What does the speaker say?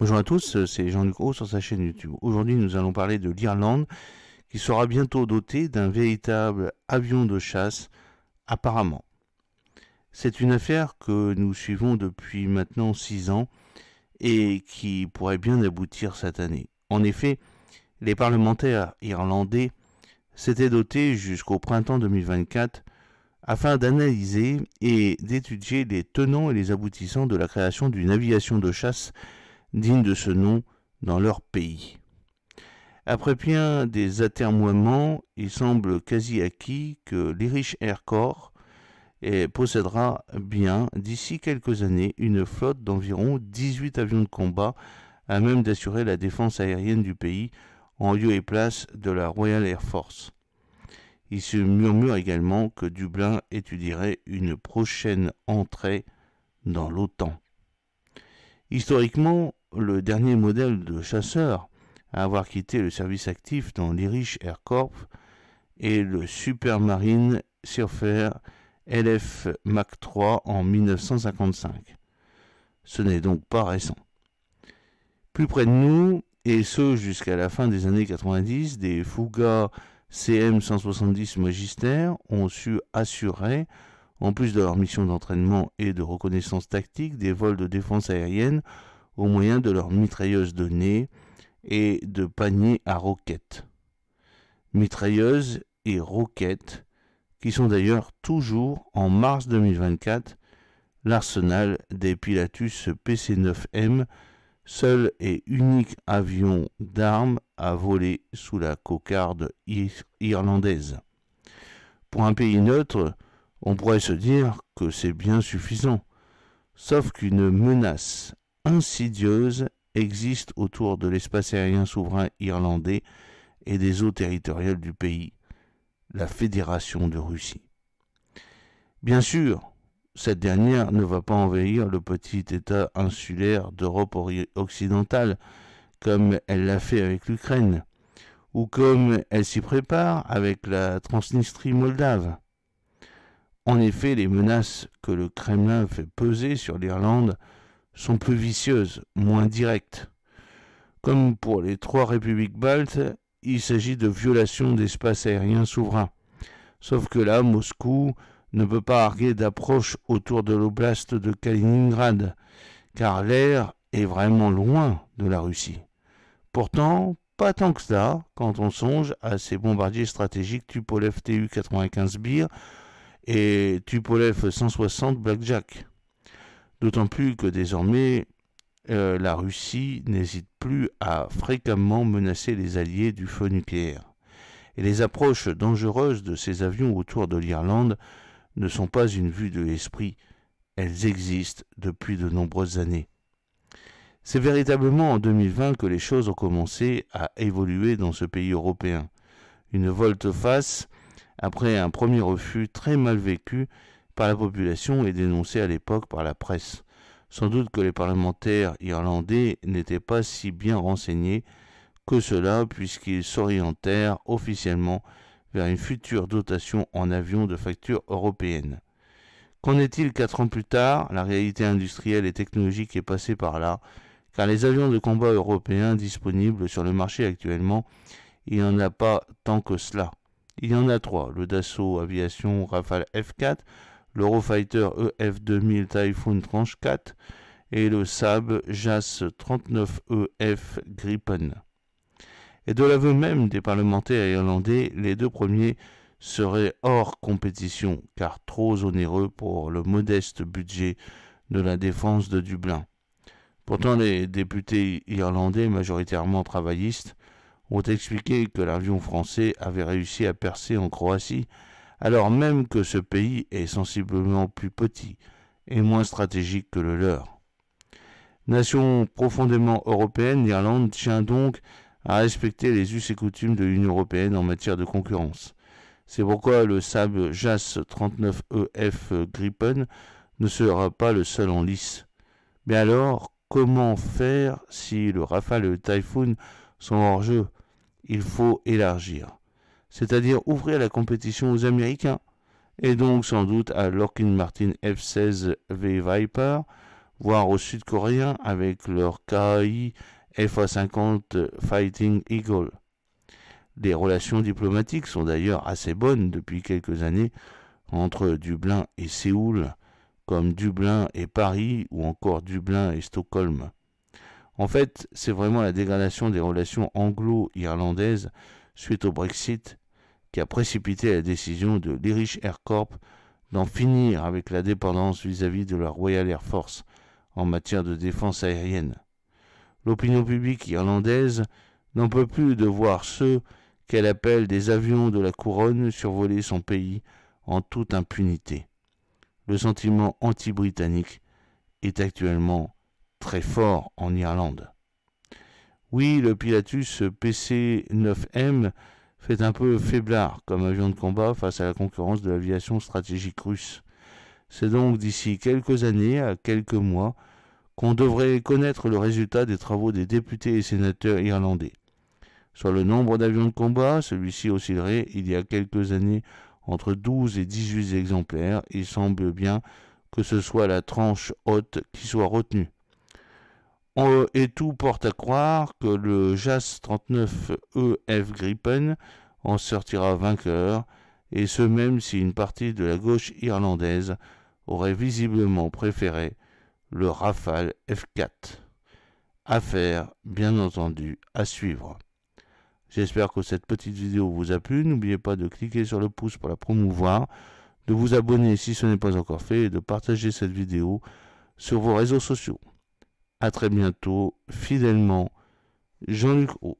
Bonjour à tous, c'est Jean-Luc Roux sur sa chaîne YouTube. Aujourd'hui, nous allons parler de l'Irlande qui sera bientôt dotée d'un véritable avion de chasse, apparemment. C'est une affaire que nous suivons depuis maintenant 6 ans et qui pourrait bien aboutir cette année. En effet, les parlementaires irlandais s'étaient dotés jusqu'au printemps 2024 afin d'analyser et d'étudier les tenants et les aboutissants de la création d'une aviation de chasse digne de ce nom dans leur pays. Après bien des atermoiements, il semble quasi acquis que l'Irish Air Corps possédera bien d'ici quelques années une flotte d'environ 18 avions de combat à même d'assurer la défense aérienne du pays en lieu et place de la Royal Air Force. Il se murmure également que Dublin étudierait une prochaine entrée dans l'OTAN. Historiquement, le dernier modèle de chasseur à avoir quitté le service actif dans l'Irish Air Corps est le Supermarine Surfer LF Mach 3 en 1955. Ce n'est donc pas récent. Plus près de nous, et ce jusqu'à la fin des années 90, des Fouga CM170 Magister ont su assurer, en plus de leur mission d'entraînement et de reconnaissance tactique, des vols de défense aérienne au moyen de leurs mitrailleuses de nez et de paniers à roquettes. Mitrailleuses et roquettes qui sont d'ailleurs toujours en mars 2024 l'arsenal des Pilatus PC-9M, seul et unique avion d'armes à voler sous la cocarde irlandaise. Pour un pays neutre, on pourrait se dire que c'est bien suffisant, sauf qu'une menace insidieuse existe autour de l'espace aérien souverain irlandais et des eaux territoriales du pays, la Fédération de Russie. Bien sûr, cette dernière ne va pas envahir le petit État insulaire d'Europe occidentale, comme elle l'a fait avec l'Ukraine, ou comme elle s'y prépare avec la Transnistrie moldave. En effet, les menaces que le Kremlin fait peser sur l'Irlande sont plus vicieuses, moins directes. Comme pour les 3 républiques baltes, il s'agit de violations d'espace aérien souverain. Sauf que là, Moscou ne peut pas arguer d'approche autour de l'oblast de Kaliningrad, car l'air est vraiment loin de la Russie. Pourtant, pas tant que ça, quand on songe à ces bombardiers stratégiques Tupolev Tu-95 et Tupolev 160 Blackjack. D'autant plus que désormais, la Russie n'hésite plus à fréquemment menacer les alliés du feu nucléaire. Et les approches dangereuses de ces avions autour de l'Irlande ne sont pas une vue de l'esprit, elles existent depuis de nombreuses années. C'est véritablement en 2020 que les choses ont commencé à évoluer dans ce pays européen. Une volte-face après un premier refus très mal vécu par la population et dénoncé à l'époque par la presse. Sans doute que les parlementaires irlandais n'étaient pas si bien renseignés que cela, puisqu'ils s'orientèrent officiellement vers une future dotation en avions de facture européenne. Qu'en est-il 4 ans plus tard? La réalité industrielle et technologique est passée par là, car les avions de combat européens disponibles sur le marché actuellement, il n'y en a pas tant que cela. Il y en a 3, le Dassault Aviation Rafale F4, l'Eurofighter EF2000 Typhoon Tranche 4 et le Saab JAS 39EF Gripen. Et de l'aveu même des parlementaires irlandais, les 2 premiers seraient hors compétition, car trop onéreux pour le modeste budget de la défense de Dublin. Pourtant, les députés irlandais, majoritairement travaillistes, ont expliqué que l'avion français avait réussi à percer en Croatie, alors même que ce pays est sensiblement plus petit et moins stratégique que le leur. Nation profondément européenne, l'Irlande tient donc à respecter les us et coutumes de l'Union européenne en matière de concurrence. C'est pourquoi le Saab JAS 39EF Gripen ne sera pas le seul en lice. Mais alors, comment faire si le Rafale et le Typhoon sont hors jeu? Il faut élargir, c'est-à-dire ouvrir la compétition aux Américains, et donc sans doute à Lockheed Martin F-16V Viper voire aux Sud-Coréens avec leur KAI FA-50 Fighting Eagle. Les relations diplomatiques sont d'ailleurs assez bonnes depuis quelques années entre Dublin et Séoul, comme Dublin et Paris ou encore Dublin et Stockholm. En fait, c'est vraiment la dégradation des relations anglo-irlandaises suite au Brexit qui a précipité la décision de l'Irish Air Corp d'en finir avec la dépendance vis-à-vis de la Royal Air Force en matière de défense aérienne. L'opinion publique irlandaise n'en peut plus de voir ceux qu'elle appelle des avions de la couronne survoler son pays en toute impunité. Le sentiment anti-britannique est actuellement très fort en Irlande. Oui, le Pilatus PC-9M fait un peu faiblard comme avion de combat face à la concurrence de l'aviation stratégique russe. C'est donc d'ici quelques années à quelques mois qu'on devrait connaître le résultat des travaux des députés et sénateurs irlandais. Sur le nombre d'avions de combat, celui-ci oscillerait il y a quelques années entre 12 et 18 exemplaires. Il semble bien que ce soit la tranche haute qui soit retenue. Et tout porte à croire que le JAS 39EF Gripen en sortira vainqueur, et ce même si une partie de la gauche irlandaise aurait visiblement préféré le Rafale F4. Affaire, bien entendu, à suivre. J'espère que cette petite vidéo vous a plu. N'oubliez pas de cliquer sur le pouce pour la promouvoir, de vous abonner si ce n'est pas encore fait et de partager cette vidéo sur vos réseaux sociaux. A très bientôt, fidèlement, Jean-Luc Roux.